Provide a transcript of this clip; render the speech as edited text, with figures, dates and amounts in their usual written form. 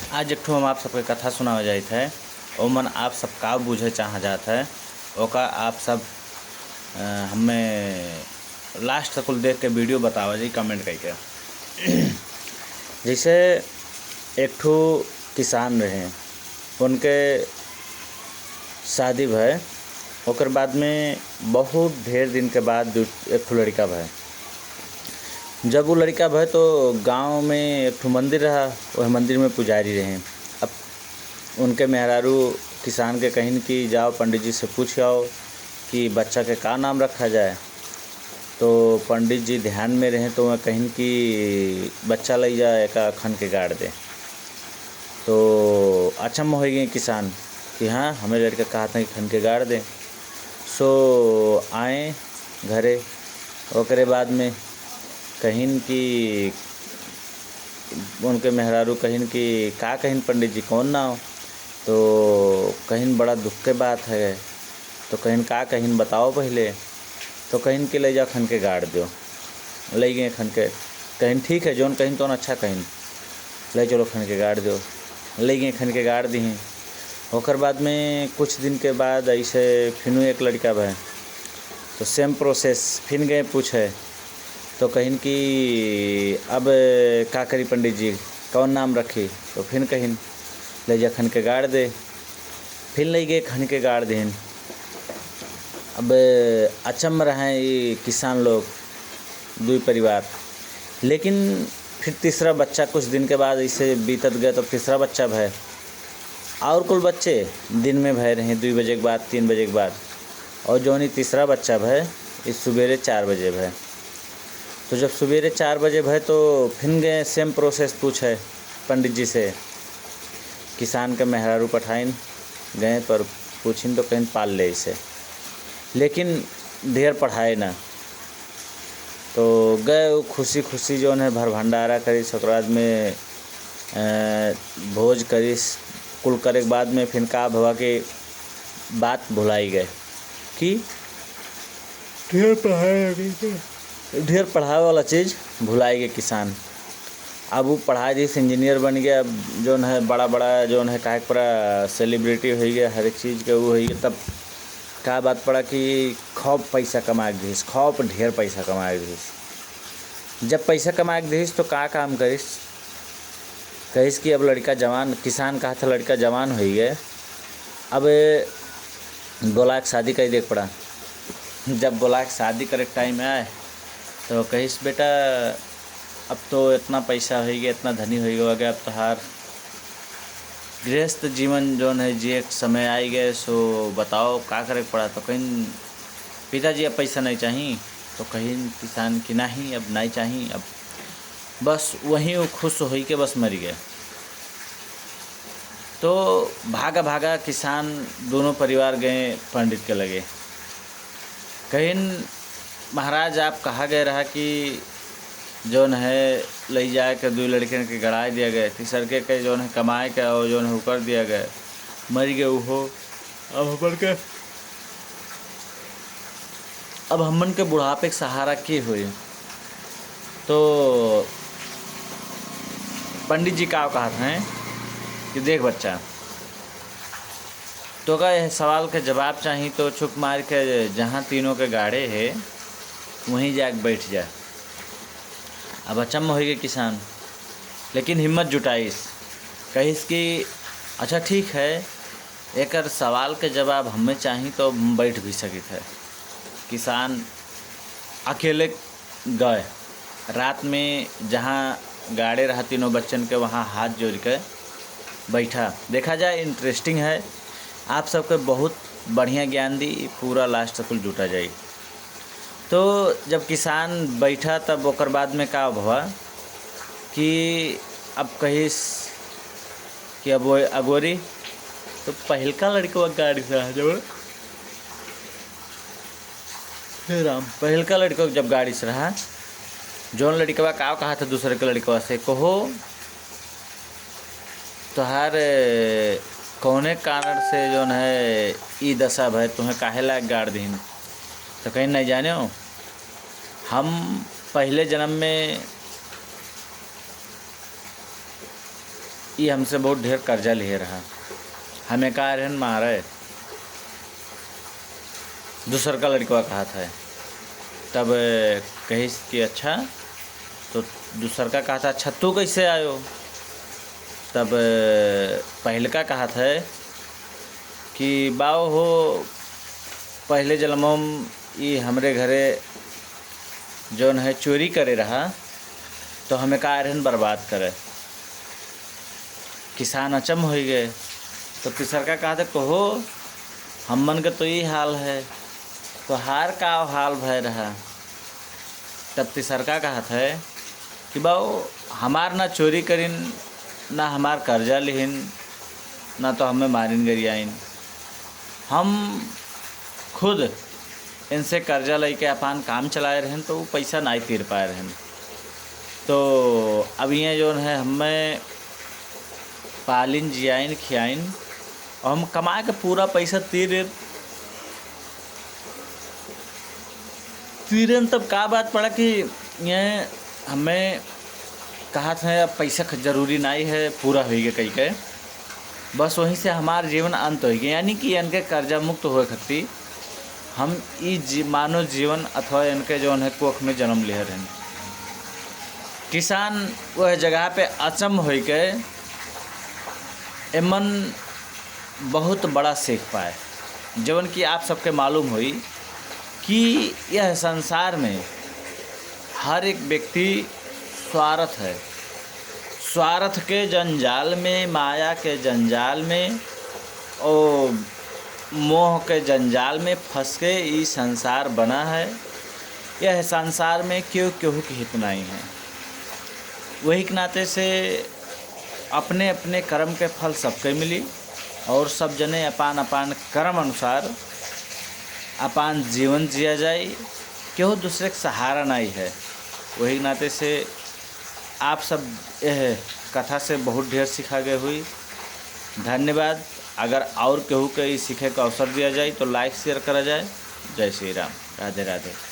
आज एक ठो हम आप सबके कथा सुनावे जात है। ओमन आप सब का बूझे चाह जात है ओका आप सब हमें लास्ट तक कुल देख के वीडियो बतावा जी कमेंट करके। जैसे एक ठो किसान रहे, उनके शादी भय, ओकर बाद में बहुत ढेर दिन के बाद एक ठो लड़का भय। जब वो लड़का भय तो गांव में एक ठो मंदिर रहा, वह मंदिर में पुजारी रहे। अब उनके मेहरारू किसान के कहिन कि जाओ पंडित जी से पूछ आओ कि बच्चा के का नाम रखा जाए। तो पंडित जी ध्यान में रहें तो वह कहिन कि बच्चा ले जा एक खन के गाड़ दे। तो अचम्म हो गए किसान कि हाँ हमें लड़का कहा था कि खन के गाड़ दें। सो आए घरे, ओकरे बाद में कहिन कि उनके मेहरारू कहिन कि का कहिन पंडित जी कौन ना हो। तो कहिन बड़ा दुख के बात है। तो कहिन का कहिन बताओ पहले। तो कहिन कि ले जा खन के गाड़ दो। ले गए खन के, कहिन ठीक है जोन कहिन तो अच्छा कहिन ले चलो खन के गाड़ दो। ले गए खन के गाड़ दी। ओकर बाद में कुछ दिन के बाद ऐसे फिर एक लड़का भय, तो सेम प्रोसेस फिर गए पूछे। तो कहिन कि अब का करी पंडित जी कौन नाम रखी। तो फिर कहिन ले जा खन के गाड़ दे। फिर ले गए खन के गाड़ देन। अब अचम्म रहे ये किसान लोग दुई परिवार। लेकिन फिर तीसरा बच्चा कुछ दिन के बाद ऐसे बीतत गए तो तीसरा बच्चा भय। और कुल बच्चे दिन में भय रहे 2 बजे के बाद 3 बजे के बाद। और जो नहीं तीसरा बच्चा भय इस सवेरे 4 बजे भय। तो जब सवेरे 4 बजे भय तो फिर गए सेम प्रोसेस पूछे पंडित जी से। किसान के मेहरारू पठाइन गए पर पूछिन तो कहीं पाल ले इसे, लेकिन ढेर पढ़ाए ना। तो गए खुशी खुशी जो है भर भंडारा करी, सकरात में भोज करी। कुल करे के बाद में फिर का भवा के बात भुलाई गए कि ढेर पढ़ाए वाला चीज़ भुलाई गए किसान। अब वो पढ़ाई जिस इंजीनियर बन गया, अब जो है बड़ा बड़ा जो है काहे पूरा सेलिब्रिटी हो गया, हर एक चीज़ के वो हो गया। तब का बात पड़ा कि खूब पैसा कमा के दीस, खूब ढेर पैसा कमा के दीस। जब पैसा कमा के दीस तो का काम करिस, कहिस कि अब लड़का जवान, किसान कहा था लड़का जवान हो गए, अब बोला कि शादी कर देख पड़ा। जब बोला कि शादी करे टाइम आए तो कहिस बेटा अब तो इतना पैसा हो गया, इतना धनी हो गया, अब तो हार गृहस्थ जीवन जो है जिए समय आई गए। सो बताओ का करे पड़ा। तो कहीं पिताजी अब पैसा नहीं चाहिए। तो कहीं किसान की नहीं अब नहीं चाहिए, अब बस वहीं वो खुश हो के बस मर गए। तो भागा भागा किसान दोनों परिवार गए पंडित के लगे। कहीं महाराज आप कहा गए रहा कि जोन है ले जाए के 2 लड़के के गड़ाए दिया गए, तीसरके के जोन है कमाए के और जोन है उकर दिया गए, मर गए वो। अब हमन के बुढ़ापे के सहारा के हुए। तो पंडित जी का कहा था कि देख बच्चा, तो का यह सवाल के जवाब चाहिए तो छुप मार के जहाँ तीनों के गाड़े है वहीं जाके बैठ जाए। अब अचम्म हो गए किसान, लेकिन हिम्मत जुटाइस, कहिस कि अच्छा ठीक है एक सवाल के जवाब हमें चाहिए तो हम बैठ भी सकित है। किसान अकेले गए रात में जहाँ गाड़े रहा तीनों बच्चन के, वहाँ हाथ जोड़ के बैठा। देखा जाए इंटरेस्टिंग है, आप सबके बहुत बढ़िया ज्ञान दी, पूरा लास्ट तक जुटा जाए। तो जब किसान बैठा तब ओकर बाद में का हुआ कि अब कहिस कि अब वो अगोरी तो पहलका लड़का गाड़ी से आ जाओ। हे राम, पहलका लड़का जब गाड़ी से रहा, जौन लड़कवा का कहा था दूसरे के लड़कवा से कहो तोहार कौने कारण से जोन है ई दशा भय, तुम्हें काहे लायक गाड़ दीन। तो कहीं नहीं जाने हो, हम पहले जन्म में ये हमसे बहुत ढेर कर्जा ले रहा, हमें का रहन मारे। दूसर का लड़का कहा था, तब कहिस कि अच्छा, तो दूसर का कहा था अच्छा तू कैसे आयो। तब पहले का कहा था कि बाओ हो पहले जन्मों ये हमरे घरे जौन है चोरी करे रहा, तो हमें का रहन बर्बाद करे। किसान अचम हो गए। तो तीसर का कहा था कहो हमन का तो ये हाल है, तो हार का हाल भय रहा। तब तीसर का कहा था कि बाओ हमार ना चोरी करिन, ना हमार कर्जा लिहिन, ना तो हमें मारिन गरियाइन, हम खुद इनसे कर्जा लेके अपन काम चलाए रहन, तो वो पैसा नहीं तीर पाए रहन। तो अब ये जो है हमें पालिन जियाइन खियाइन और हम कमा के पूरा पैसा तीरन। तब का बात पड़ा कि ये हमें कहा था अब पैसा ज़रूरी नहीं है, पूरा हो गया कहीं के, बस वहीं से हमार जीवन अंत हो गया। यानी कि इनके कर्जा मुक्त हो खती हम मानव जीवन अथवा इनके जो है कोख में जन्म ले रहे। किसान वह जगह पे अचम हो गए, एमन बहुत बड़ा सीख पाए, जवन कि आप सबके मालूम हुई कि यह संसार में हर एक व्यक्ति स्वार्थ है। स्वार्थ के जंजाल में, माया के जंजाल में और मोह के जंजाल में फंस के ये संसार बना है। यह संसार में क्यों केहू की हित नहीं है। वही के नाते से अपने अपने कर्म के फल सबके मिली और सब जने अपान अपान कर्म अनुसार अपान जीवन जिया जाए, केहू दूसरे का सहारा नहीं है। वही के नाते से आप सब यह कथा से बहुत ढेर सिखा गए हुई। धन्यवाद। अगर और केहू के सीखे का अवसर दिया जाए तो लाइक शेयर करा जाए। जय श्री राम। राधे राधे।